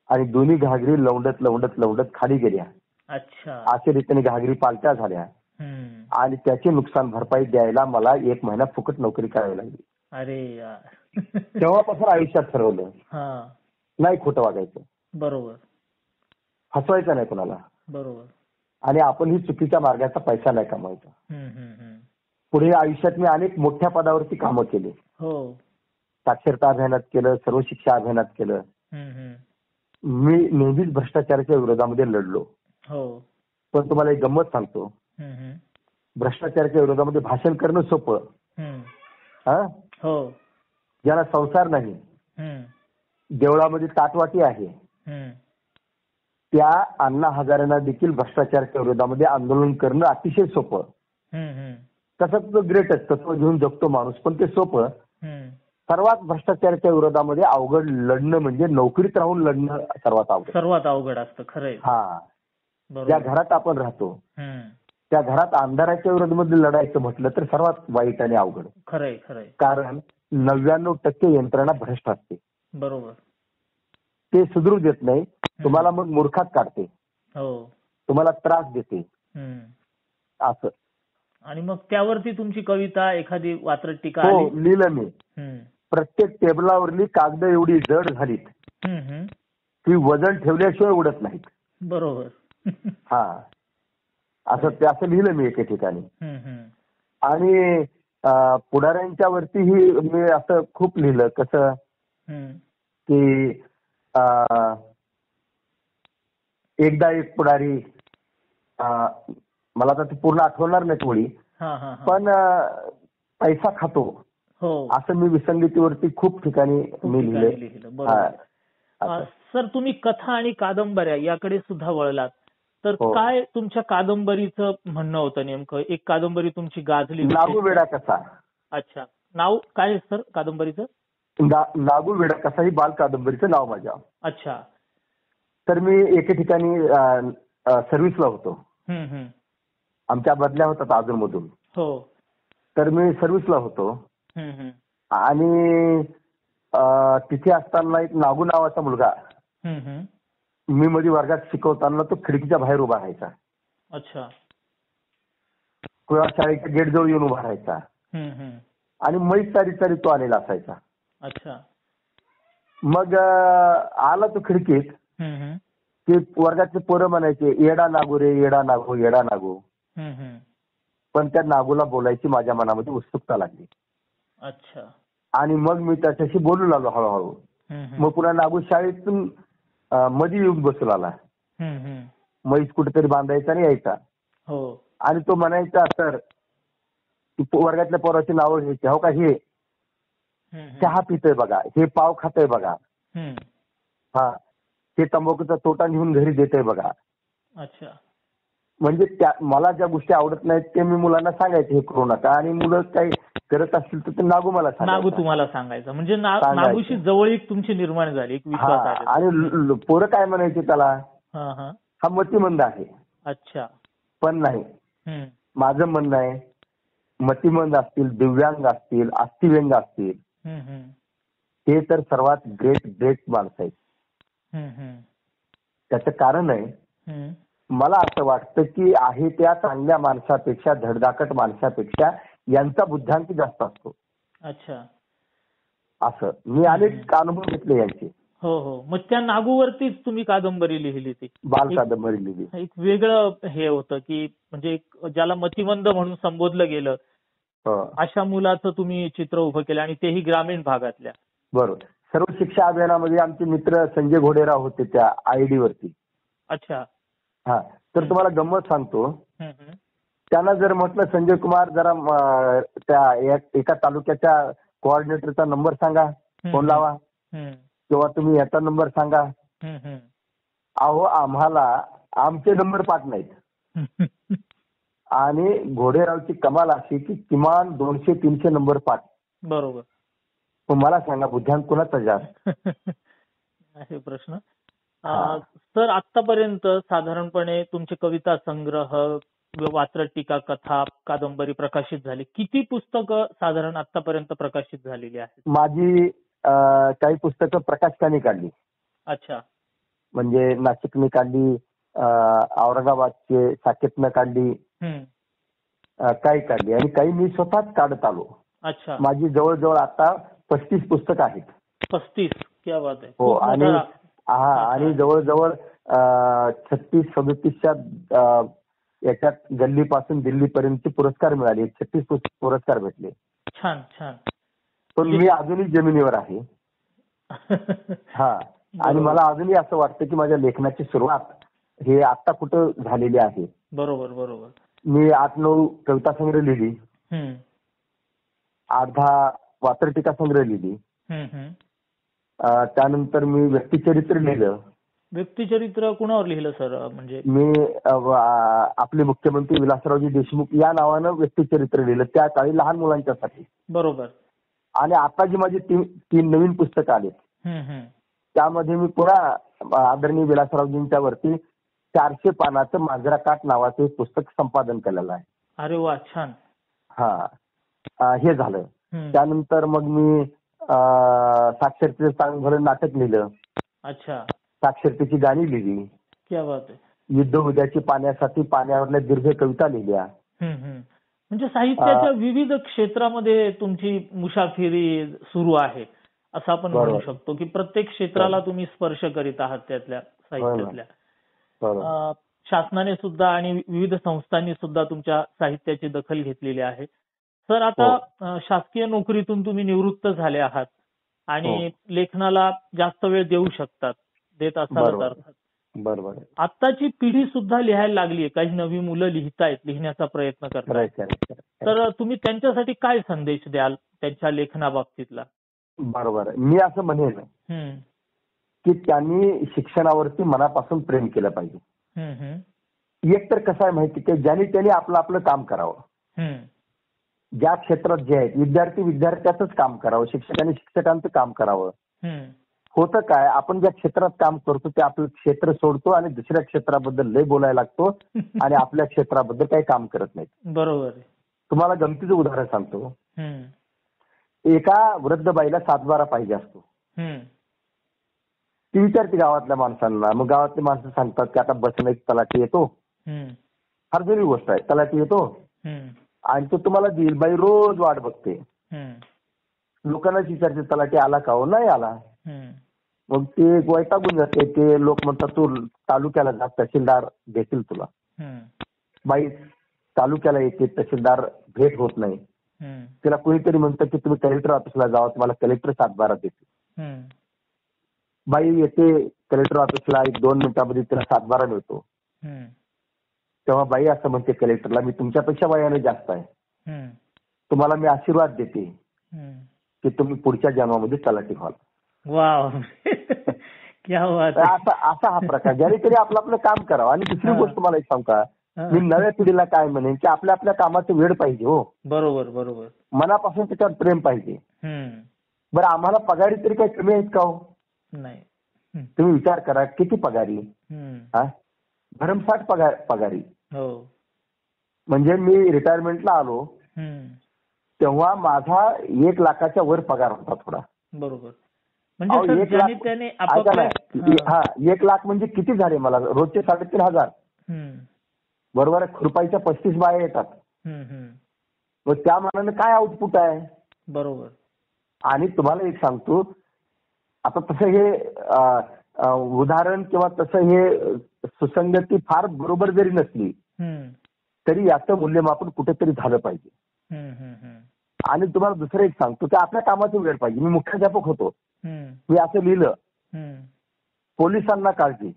आणि दोन्ही घागरी लवंडत खाली गेल्या. अच्छा. अशा रीतीने घागरी पालट्या झाल्या. आणि त्याची नुकसान भरपाई द्यायला मला 1 महिना फुकट नोकरी करावी लागली. अरे यार. तेव्हापासून आयुष्यात ठरवलं, नाही खोटं वागायचं. बरोबर. हसवायचं नाही कोणाला. बरोबर. आणि आपण ही चुकीच्या मार्गाचा पैसा नाही कमवायचा. पुढे आयुष्यात मी अनेक मोठ्या पदावरती कामं केली. साक्षरता अभियानात केलं, सर्व शिक्षा अभियानात केलं. मी नेहमीच भ्रष्टाचाराच्या विरोधामध्ये लढलो. पण तुम्हाला एक गंमत सांगतो, भ्रष्टाचाराच्या विरोधामध्ये भाषण करणं सोपं. ज्याला संसार नाही, देवळामध्ये ताटवाटी आहे, त्या अण्णा हजारेंना देखील भ्रष्टाचाराच्या विरोधामध्ये आंदोलन करणं अतिशय सोपं. तसंच तो ग्रेटच, तत्व घेऊन जगतो माणूस, पण ते सोपं. सर्वात भ्रष्टाचाराच्या विरोधामध्ये अवघड लढणं म्हणजे नोकरीत राहून लढणं सर्वात अवघड असतं. खरंय. ज्या घरात आपण राहतो त्या घरात अंधाराच्या विरोधामध्ये लढायचं म्हटलं तर सर्वात वाईट आणि अवघड. खरंय. कारण 99% यंत्रणा भ्रष्ट असते. बरोबर. ते सुधरू देत नाही, तुम्हाला मग मूर्खात काढते, तुम्हाला त्रास देते असं. आणि मग त्यावरती तुमची कविता, एखादी वात्रट टीका लिहिलं मी. प्रत्येक टेबलावरली कागद एवढी जड झालीत की वजन ठेवल्याशिवाय उडत नाहीत. बरोबर. असं लिहिलं मी एके ठिकाणी. आणि पुढाऱ्यांच्या वरतीही मी असं खूप लिहिलं. कसं की एकदा एक पुढारी, मला आता ते पूर्ण आठवणार नाही थोडी, पण पैसा खातो असं मी विसंगतीवरती खूप ठिकाणी मी लिहिलं. सर, तुम्ही कथा आणि कादंबऱ्या याकडे सुद्धा वळलात, तर काय तुमच्या कादंबरीचं म्हणणं होतं नेमकं? एक कादंबरी तुमची गाजली, नागू वेडा कसा. अच्छा. नाव काय सर कादंबरीचं? नागू वेडा कसा ही बाल कादंबरीचं नाव माझ्या. अच्छा. तर मी एके ठिकाणी सर्व्हिसला होतो. आमच्या बदल्या होतात अजूनमधून. तर मी सर्व्हिसला होतो. आणि तिथे असताना एक नागू नावाचा मुलगा, मी मध्ये वर्गात शिकवताना तो खिडकीच्या बाहेर उभा राहायचा. अच्छा. किंवा शाळेच्या गेट जवळ येऊन उभा राहायचा. आणि मैस चारी तो आलेला असायचा. अच्छा. मग आला तो खिडकीत की वर्गातले पोरं म्हणायचे, येडा नागू रे, येडा नागू, येडा नागू. पण त्या नागूला बोलायची माझ्या मनामध्ये उत्सुकता लागली. अच्छा. आणि मग मी त्याच्याशी बोलू लागलो हळूहळू. मग पुन्हा नागू शाळेतून मध्ये येऊन बसू लागला. म्हैस कुठेतरी बांधायचा आणि यायचा. हो. आणि तो म्हणायचा, सर वर्गातल्या पोराची नावं घ्यायची, हो का, हे चहा पितोय बघा, हे पाव खातोय बघा, हा हे तंबाखूचा तोटा घेऊन घरी देतोय बघा. अच्छा. म्हणजे मला ज्या गोष्टी आवडत नाहीत ते मी मुलांना सांगायचे, हे करू नका. आणि मुलं काही करत असतील तर ते नागू मला नागू तुम्हाला सांगायचं. म्हणजे नागूशी जवळीक तुमची निर्माण झाली, एक विश्वास. आणि पोरं काय म्हणायचे त्याला, हा मतिमंद आहे. अच्छा. पण नाही, माझं म्हणणं आहे, मतिमंद असतील, दिव्यांग असतील, अस्थिव्यंग असतील, ते तर सर्वात ग्रेट माणसं आहेत. त्याचं कारण आहे, मला असं वाटतं की आहे त्या चांगल्या माणसापेक्षा, धडधाकट माणसापेक्षा यांचा बुद्ध्यांक जास्त असतो. अच्छा. असं मी अनेक अनुभव घेतले यांचे. हो हो. मग त्या नागूवरतीच तुम्ही कादंबरी लिहिली, ती बाल कादंबरी लिहिली. एक वेगळं हे होतं की म्हणजे ज्याला मतिमंद म्हणून संबोधलं गेलं, अशा मुलाचं तुम्ही चित्र उभं केलं, आणि तेही ग्रामीण भागातल्या. बरोबर. सर्व शिक्षा अभियानामध्ये आमचे मित्र संजय घोडेराव होते त्या आयडी वरती. अच्छा. हा, तर तुम्हाला गंमत सांगतो, त्यांना जर म्हटलं संजय कुमार जरा त्या एका तालुक्याच्या कोऑर्डिनेटरचा नंबर सांगा, फोन लावा, किंवा तुम्ही याचा नंबर सांगा, अहो आम्हाला आमचे नंबर पाठ नाहीत. आणि घोडेरावची कमाल अशी की किमान 200-300 नंबर पाठ. बरोबर. पण मला सांगा, बुद्ध्यांक कुणाचा जास्त? असे प्रश्न. सर, आतापर्यंत साधारणपणे तुमचे कविता संग्रह, वात्रट टीका, कथा, कादंबरी प्रकाशित झाली. किती पुस्तकं साधारण आतापर्यंत प्रकाशित झालेली आहेत? माझी काही पुस्तकं प्रकाशकाने काढली. अच्छा. म्हणजे नाशिकने काढली, औरंगाबादचे साकेतनं काढली, काही काढली, आणि काही मी स्वतःच काढत आलो. अच्छा. माझी जवळजवळ आता 35 पुस्तकं आहेत. 35? क्या बात आहे. हो. आणि जवळजवळ 36-37च्या याच्यात गल्लीपासून दिल्लीपर्यंतचे पुरस्कार मिळाले. 36 पुरस्कार भेटले. छान छान. पण मी अजूनही जमिनीवर आहे. हा. आणि मला अजूनही असं वाटतं की माझ्या लेखनाची सुरुवात हे आता कुठं झालेली आहे. बरोबर बरोबर. मी 8-9 कविता संग्रह लिहिली, 8-10 वात्रटीका संग्रह लिहिली. त्यानंतर मी व्यक्तिचरित्र लिहिलं. व्यक्तिचरित्र कुणावर लिहिलं सर? म्हणजे मी आपले मुख्यमंत्री विलासरावजी देशमुख या नावानं व्यक्तिचरित्र लिहिलं, त्या काळी लहान मुलांच्यासाठी. बरोबर. आणि आता जी माझी 3 नवीन पुस्तकं आलेत, त्यामध्ये मी पुन्हा आदरणीय विलासरावजींच्या वरती 400 पानाचं मांजरा काठ नावाचं एक पुस्तक संपादन केलेलं आहे. अरे वा, छान. हे झालं. त्यानंतर मग मी साक्षरतेचं चांगलं नाटक लिहिलं. अच्छा. साक्षरतेची गाणी लिहिली. क्या बात आहे. युद्ध उद्याची पाण्यासाठी पाण्यावरल्या दीर्घ कविता लिहिल्या. म्हणजे साहित्याच्या विविध क्षेत्रामध्ये तुमची मुसाफिरी सुरू आहे, असं आपण म्हणू शकतो की प्रत्येक क्षेत्राला तुम्ही स्पर्श करीत आहात त्यातल्या साहित्यातल्या. शासनाने सुद्धा आणि विविध संस्थांनी सुद्धा तुमच्या साहित्याची दखल घेतलेली आहे. सर, आता शासकीय नोकरीतून तुम्ही निवृत्त झाले आहात आणि लेखनाला जास्त वेळ देत असाल अर्थात. बरोबर. आत्ताची पिढी सुद्धा लिहायला लागलीय, काही नवी मुलं लिहितायत, लिहिण्याचा प्रयत्न करतायत. तर तुम्ही त्यांच्यासाठी काय संदेश द्याल त्यांच्या लेखनाबाबतीतला? बरोबर. मी असं म्हणेन की त्यांनी शिक्षणावरती मनापासून प्रेम केलं पाहिजे. एक तर कसं आहे माहिती की ज्यांनी त्यांनी आपलं आपलं काम करावं. ज्या क्षेत्रात जे आहेत विद्यार्थी विद्यार्थ्याचंच काम करावं, शिक्षकांनी शिक्षकांचं काम करावं. होतं काय, आपण ज्या क्षेत्रात काम करतो ते आपलं क्षेत्र सोडतो आणि दुसऱ्या क्षेत्राबद्दल लय बोलायला लागतो आणि आपल्या क्षेत्राबद्दल काही काम करत नाही. बरोबर. तुम्हाला गमतीचं उदाहरण सांगतो. एका वृद्ध बाईला 7-12 पाहिजे असतो. ती विचारते गावातल्या माणसांना, मग गावातली माणसं सांगतात की आता बसनं एक तलाठी येतो, फार जुनी गोष्ट आहे, तलाठी येतो आणि तो तुम्हाला देईल. बाई रोज वाट बघते. लोकांनाच विचारते तलाठी आला का हो, नाही आला. मग ते वैतागून जाते. ते लोक म्हणतात तू तालुक्याला जा, तहसीलदार देतील तुला. बाई तालुक्याला येते, तहसीलदार भेट होत नाही. तिला कोणीतरी म्हणतं की तुम्ही कलेक्टर ऑफिसला जावा, तुम्हाला कलेक्टर सातबारा देते. बाई येते कलेक्टर ऑफिसला, 1-2 मिनिटांमध्ये तिला सातबारा मिळतो. तेव्हा बाई असं म्हणते कलेक्टरला, मी तुमच्यापेक्षा वयाने जास्त आहे, तुम्हाला मी आशीर्वाद देते की तुम्ही पुढच्या जन्मामध्ये तलाठी व्हाल. वाव, क्या बात आहे. असा हा प्रकार. ज्याने तरी आपलं आपलं काम करावं. आणि दुसरी गोष्ट मला एक सांगू का, मी नव्या पिढीला काय म्हणेन की आपल्या आपल्या कामाचं वेळ पाहिजे. हो, बरोबर बरोबर. मनापासून त्याच्यावर प्रेम पाहिजे. बरं, आम्हाला पगारी तरी काही कमी आहेत का हो? नाही. तुम्ही विचार करा, किती पगारी, भरमसाठ पगारी. हो, म्हणजे मी रिटायरमेंटला आलो तेव्हा माझा 1 लाखाच्या वर पगार होता थोडा. बरोबर. म्हणजे 1 लाख म्हणजे किती झाले मला रोजचे 3,500. बरोबर आहे. खुरपाईच्या 35 बाया येतात. मग त्या मानाने काय आउटपुट आहे. बरोबर. आणि तुम्हाला एक सांगतो, आता तसं हे उदाहरण किंवा तसं हे सुसंगती फार बरोबर जरी नसली तरी याचं मूल्यमापन कुठेतरी झालं पाहिजे. आणि तुम्हाला दुसरं एक सांगतो की आपल्या कामाचा वेळ पाहिजे. मी मुख्याध्यापक होतो. मी असं लिहिलं, पोलिसांना काळजी,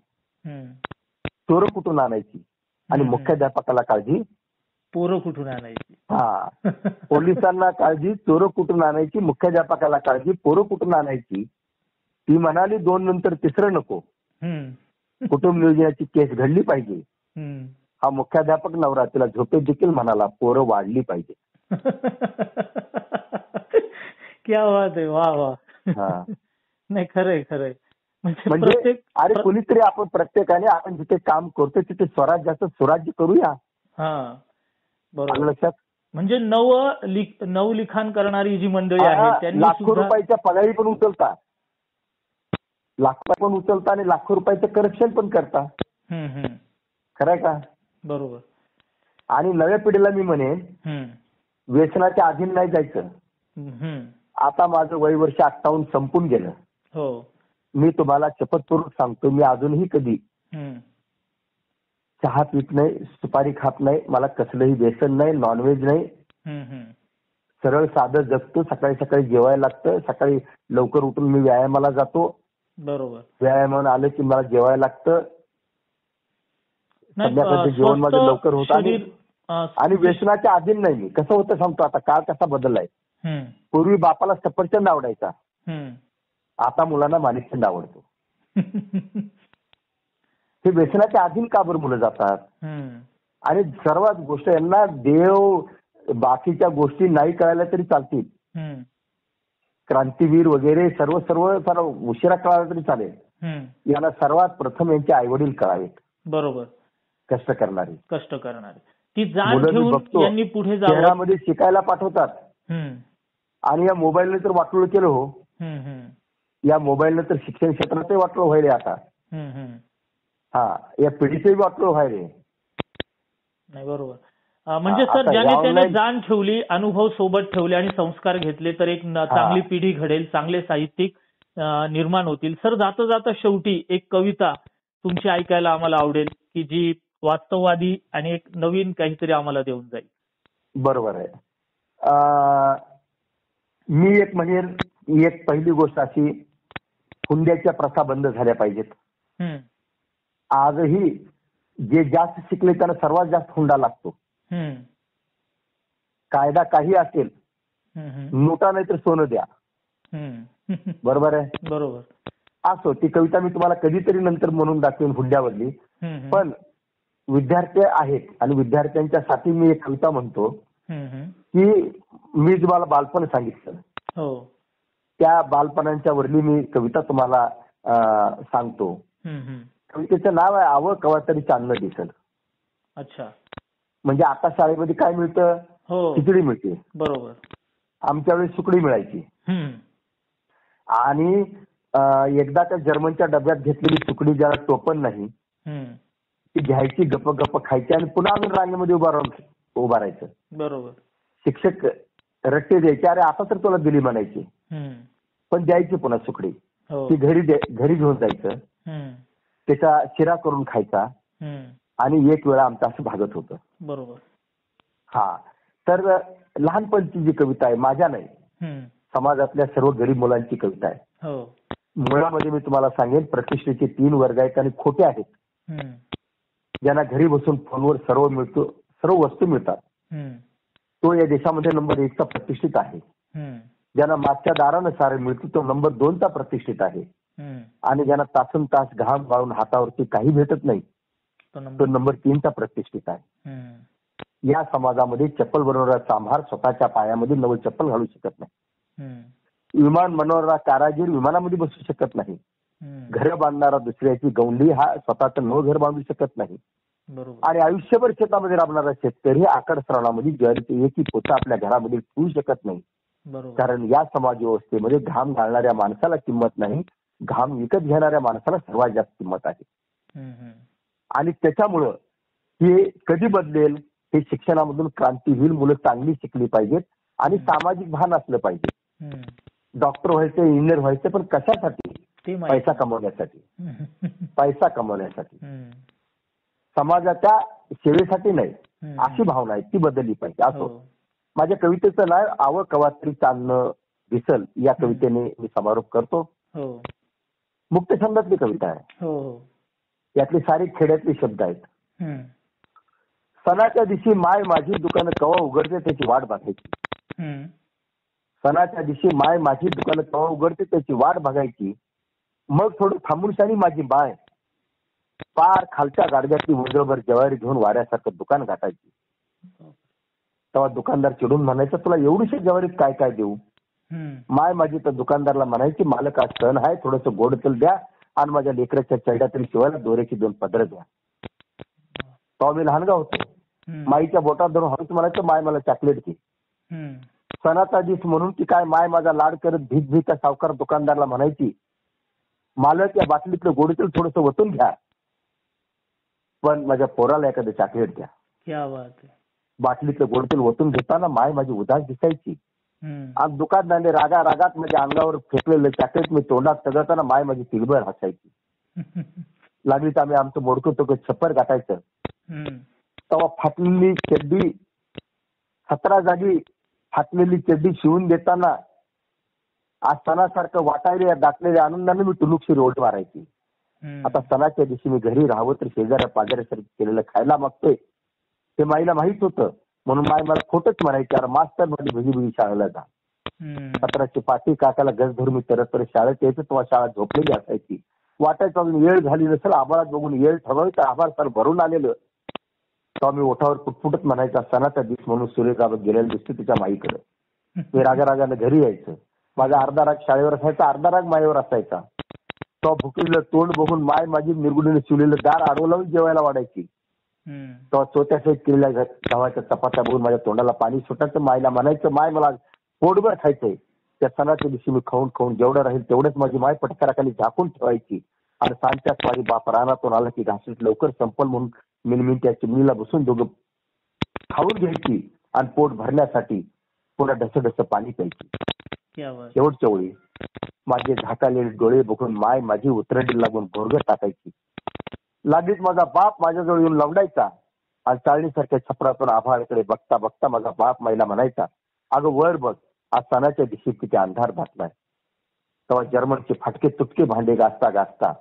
चोरं कुठून आणायची, आणि मुख्याध्यापकाला काळजी, पोरं कुठून आणायची. हा, पोलिसांना काळजी, चोरं कुठून आणायची, मुख्याध्यापकाला काळजी, पोरं कुठून आणायची. ती म्हणाली 2 नंतर तिसरं नको. कुटुंब नियोजनाची केस घडली पाहिजे. हा मुख्याध्यापक नवरा तिला झोपेत देखील म्हणाला, पोरं वाढली पाहिजे. क्या बात आहे. वा वा. नाही, खरंय खरंय. म्हणजे अरे कुणीतरी आपण प्रत्येकाने आपण जिथे काम करतो तिथे स्वराज्याचं सुराज्य करूया. बरोबर. लक्षात. म्हणजे नवलिखाण करणारी जी मंडळी आहे त्यांनी लाखो रुपयाच्या पगारी पण उचलता, लाखो पण उचलता आणि लाखो रुपयाचं करप्शन पण करता. खरंय का? बरोबर. आणि नव्या पिढीला मी म्हणेन, व्यसनाच्या अधीन नाही जायचं. आता माझं वय वर्ष 58 संपून गेलं. हो, मी तुम्हाला शपथपूर्वक सांगतो, मी अजूनही कधी चहा पित नाही, सुपारी खात नाही, मला कसलंही व्यसन नाही, नॉनव्हेज नाही. सरळ साधं जगतो. सकाळी सकाळी जेवायला लागतं. सकाळी लवकर उठून मी व्यायामाला जातो. बरोबर. व्यायामावर आलं की मला जेवायला लागतं. संध्याकाळचं जेवण माझं लवकर होतं. आणि व्यसनाच्या अधीन नाही मी. कसं होतं सांगतो, आता काळ कसा बदललाय. पूर्वी बापाला सफरचंद आवडायचा, आता मुलांना माणिकचंद आवडतो. हे व्यसनाच्या अधीन का बरं मुलं जातात. आणि सर्वात गोष्ट यांना देव बाकीच्या गोष्टी नाही कळायला तरी चालतील. क्रांतीवीर वगैरे सर्व सर्व उशिरा कळायला तरी चालेल. याला सर्वात प्रथम यांचे आईवडील कळावेत. बरोबर. कष्ट करणारे ती जाण घेऊन यांनी पुढे जावं. शहरामध्ये शिकायला पाठवतात आणि या मोबाईलने तर वाटोळ केलं. हो, या मोबाईलने तर शिक्षण क्षेत्रातही वाटोळ व्हायले आता. या पिढीचंही वाटोळ व्हायले. नाही, बरोबर. म्हणजे सर, ज्याने त्याने जाण ठेवली, अनुभव सोबत ठेवले आणि संस्कार घेतले तर एक चांगली पिढी घडेल, चांगले साहित्यिक निर्माण होतील. सर, जाता जाता शेवटी एक कविता तुमची ऐकायला आम्हाला आवडेल की जी वास्तववादी आणि एक नवीन काहीतरी आम्हाला देऊन जाईल. बरोबर आहे. मी एक म्हणेन, एक पहिली गोष्ट अशी, हुंड्याच्या प्रथा बंद झाल्या पाहिजेत. आजही जे जास्त शिकले त्यांना सर्वात जास्त हुंडा लागतो. कायदा काही असेल, नोटा नाही तर सोनं द्या. बरोबर आहे. बरोबर. असो, ती कविता मी तुम्हाला कधीतरी नंतर म्हणून दाखवेन हुंड्यावरली. पण विद्यार्थी आहेत आणि विद्यार्थ्यांच्यासाठी मी एक कविता म्हणतो की मी तुम्हाला बालपण सांगितलं, त्या बालपणांच्या वरली मी कविता तुम्हाला सांगतो. कवितेचं नाव आहे, आवं कवा तरी चांदणं दिसल. अच्छा. म्हणजे आता शाळेमध्ये काय मिळतं, खिचडी मिळते. बरोबर. आमच्या वेळेस सुकडी मिळायची. आणि एकदा त्या जर्मनच्या डब्यात घेतलेली सुकडी ज्याला टोपण नाही ती घ्यायची, गप्प गप्प खायची आणि पुन्हा अजून रांगेमध्ये उभा राहायचं. बरोबर. शिक्षक रट्टे द्यायचे, अरे आता तर तुला दिली म्हणायची, पण द्यायची पुन्हा सुकडी. ती घरी घेऊन जायचं, त्याचा शिरा करून खायचा आणि एक वेळा आमचं असं भागत होतं. बरोबर. हा, तर लहानपणची जी कविता आहे, माझ्या नाही, समाजातल्या सर्व गरीब मुलांची कविता आहे. मुळामध्ये मी तुम्हाला सांगेन, प्रतिष्ठेचे 3 वर्ग आहेत आणि खोटे आहेत. ज्यांना घरी बसून फोनवर सर्व मिळतो, सर्व वस्तू मिळतात, तो या देशामध्ये नंबर 1चा प्रतिष्ठित आहे. ज्यांना मागच्या दारानं सारं मिळतं, तो नंबर 2चा प्रतिष्ठित आहे. आणि ज्यांना तासन तास घाम गाळून हातावरती काही भेटत नाही, तो नंबर 3चा प्रतिष्ठित आहे. या समाजामध्ये चप्पल बनवणारा चांभार स्वतःच्या पायामध्ये नवं चप्पल घालू शकत नाही. विमान बनवणारा कारागीर विमानामध्ये बसू शकत नाही. घर बांधणारा दुसऱ्याची गौंडी हा स्वतःचं नवं घर बांधू शकत नाही. आणि आयुष्यभर शेतामध्ये राबणारा शेतकरी आकड श्रावणामध्ये ज्वारीचे एकही पोतं आपल्या घरामध्ये ठेवू शकत नाही. कारण या समाज व्यवस्थेमध्ये घाम घालणाऱ्या माणसाला किंमत नाही, घाम विकत घेणाऱ्या माणसाला सर्वात जास्त किंमत आहे. आणि त्याच्यामुळं हे कधी बदलेल, हे शिक्षणामधून क्रांती होईल. मुलं चांगली शिकली पाहिजेत आणि सामाजिक भान असलं पाहिजे. डॉक्टर व्हायचं, इंजिनियर व्हायचं, पण कशासाठी? पैसा कमवण्यासाठी. पैसा कमवण्यासाठी, समाजाच्या सेवेसाठी नाही, अशी भावना आहे, ती बदलली पाहिजे. असो, माझ्या कवितेचं नाव आव कवा तरी चांदणं दिसल या कवितेने मी समारोप करतो. मुक्त छंदातली कविता आहे. यातले सारे खेड्यातले शब्द आहेत. सणाच्या दिवशी माय माझी दुकानं कवा उघडते त्याची वाट बघायची. सणाच्या दिवशी माय माझी दुकानं कवा उघडते त्याची वाट बघायची. मग थोडं थांबून शानी माझी बाय पार खालच्या गाडग्यातली उजळभर ज्वारी घेऊन वाऱ्यासारखं दुकान गाठायची. तेव्हा दुकानदार चिडून म्हणायचा, तुला एवढीशी ज्वारीत काय काय देऊ? माय माझी तर दुकानदारला म्हणायची, मालक आज सण आहे, थोडंसं गोड तेल द्या आणि माझ्या लेकराच्या चढ्या तरी शिवायला दोऱ्याची 2 पदरं द्या. तेव्हा मी लहानगा होतो. माईच्या बोटात धरून हळूच म्हणायचं, माय मला चॉकलेट दे. सणाचा दिवस म्हणून की काय माय माझा लाड करत भीक भीक सावकार दुकानदारला म्हणायची, मालक या बाटलीतलं गोड तेल थोडंसं वतून घ्या, पण माझ्या पोराला एखादं चॉकलेट द्या. क्या बात आहे. बाटलीतलं गोड तेल वतून घेताना माय माझी उदास दिसायची. आज दुकानदाराने रागा रागात माझ्या अंगावर फेकलेलं चॉकलेट मी तोंडात तगळताना माय माझी तिलभर हसायची. लागली तर आम्ही आमचं मोडकं तो छप्पर गाठायचं. तेव्हा फाटलेली चड्डी 17 जागी फाटलेली चड्डी शिवून देताना आज सणासारखं वाटायला दाटलेल्या आनंदाने मी टुलुकशी रोड मारायची. आता सणाच्या दिवशी मी घरी राहावं तर शेजाऱ्या पाजाऱ्यासारखं केलेलं खायला मागतोय ते माईला माहित होतं, म्हणून माय मला खोटंच म्हणायचं, अरे मास्तर मध्ये भजी भजी शाळेला जा. 17ची पाटी काकाला गज धरून मी तरत शाळेत यायचं, तेव्हा शाळा झोपलेली असायची. वाटायचं अजून वेळ झाली नसेल, आभाळात बघून वेळ ठरवावी तर आभार सर भरून आलेलं. तेव्हा मी ओठावर पुटपुटत म्हणायचा, सणाचा दिवस म्हणून सूर्यगावत गेलेला दिसतो तिच्या माईकडे. मी रागारागाने घरी यायचं. माझा अर्धा राग शाळेवर असायचा, अर्धा राग माईवर असायचा. तो भुकीलं तोंड बघून माय माझी निर्गुणीने शिवलेलं दार आडवं लावून जेवायला वाढायची. तेव्हा चोत्यासहित केलेल्या गव्हाच्या चपात्या बघून माझ्या तोंडाला पाणी सुटायचं. मायला म्हणायचं, माय मला पोटभर खायचंय. त्या सणाच्या दिवशी मी खाऊन खाऊन जेवढं राहील तेवढंच माझी माय पटकराखाली झाकून ठेवायची. आणि सांच्याच माझी बाप रानातून आला की घासीत लवकर संपल म्हणून मिनमिन त्या चिमणीला बसून दोघं खाऊन घ्यायची आणि पोट भरण्यासाठी पुन्हा ढसढस पाणी प्यायची. शेवटच्या वेळी माझे झाकालेले डोळे बघून माय माझी उतरडी लागून भोरगं टाकायची. लागलीच माझा बाप माझ्याजवळ येऊन लवडायचा आणि चाळणीसारख्या छपरातून आभाळाकडे बघता बघता माझा बाप माईला म्हणायचा, अगं वर बघ, आज सणाच्या दिवशी किती अंधार घातलाय. तेव्हा जर्मनचे फाटके तुटके भांडे घासता घासता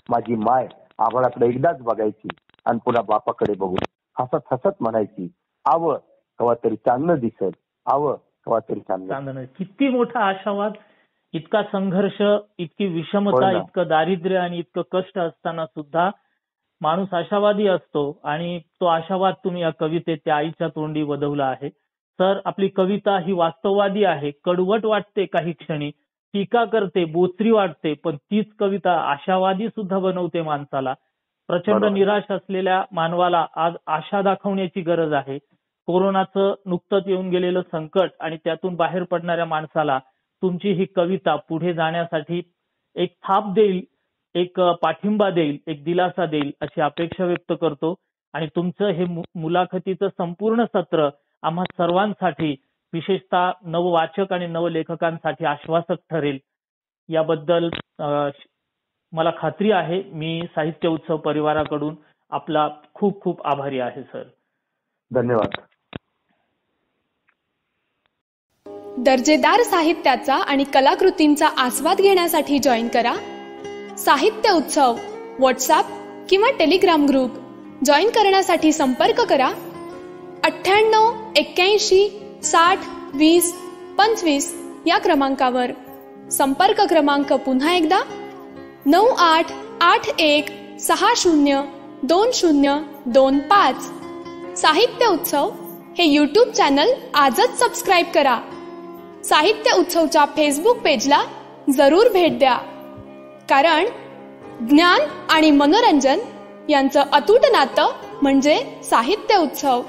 माझी माय आभाळाकडे एकदाच बघायची आणि पुन्हा बापाकडे बघून हसत हसत म्हणायची, आव केव्हा तरी चांदणं दिसत, आव केव्हा तरी चांदणं. किती मोठा आशावाद, इतका संघर्ष, इतकी विषमता, इतकं दारिद्र्य आणि इतकं कष्ट असताना सुद्धा माणूस आशावादी असतो आणि तो आशावाद तुम्ही या कवितेत त्या आईच्या तोंडी वदवला आहे. सर, आपली कविता ही वास्तववादी आहे, कडवट वाटते काही क्षणी, टीका करते, बोचरी वाटते, पण तीच कविता आशावादी सुद्धा बनवते माणसाला. प्रचंड निराश असलेल्या मानवाला आज आशा दाखवण्याची गरज आहे. कोरोनाचं नुकतंच येऊन गेलेलं संकट आणि त्यातून बाहेर पडणाऱ्या माणसाला तुमची ही कविता पुढे जाण्यासाठी एक थाप देईल, एक पाठिंबा देईल, एक दिलासा देईल अशी अपेक्षा व्यक्त करतो. आणि तुमचं हे मुलाखतीचं संपूर्ण सत्र आम्हा सर्वांसाठी विशेषतः नववाचक आणि नवलेखकांसाठी आश्वासक ठरेल याबद्दल मला खात्री आहे. मी साहित्य उत्सव परिवाराकडून आपला खूप खूप आभारी आहे सर. धन्यवाद. दर्जेदार साहित्याचा आणि कलाकृतींचा आस्वाद घेण्यासाठी जॉईन करा साहित्य उत्सव व्हॉट्सअप किंवा टेलिग्राम ग्रुप. जॉईन करण्यासाठी संपर्क करा 98 81 60 20 25 या क्रमांकावर. संपर्क क्रमांक पुन्हा एकदा 9881 60 2025. साहित्य उत्सव हे यूट्यूब चॅनल आजच सबस्क्राईब करा. साहित्य उत्सवच्या फेसबुक पेजला जरूर भेट द्या, कारण ज्ञान आणि मनोरंजन यांचं अतूट नातं म्हणजे साहित्य उत्सव.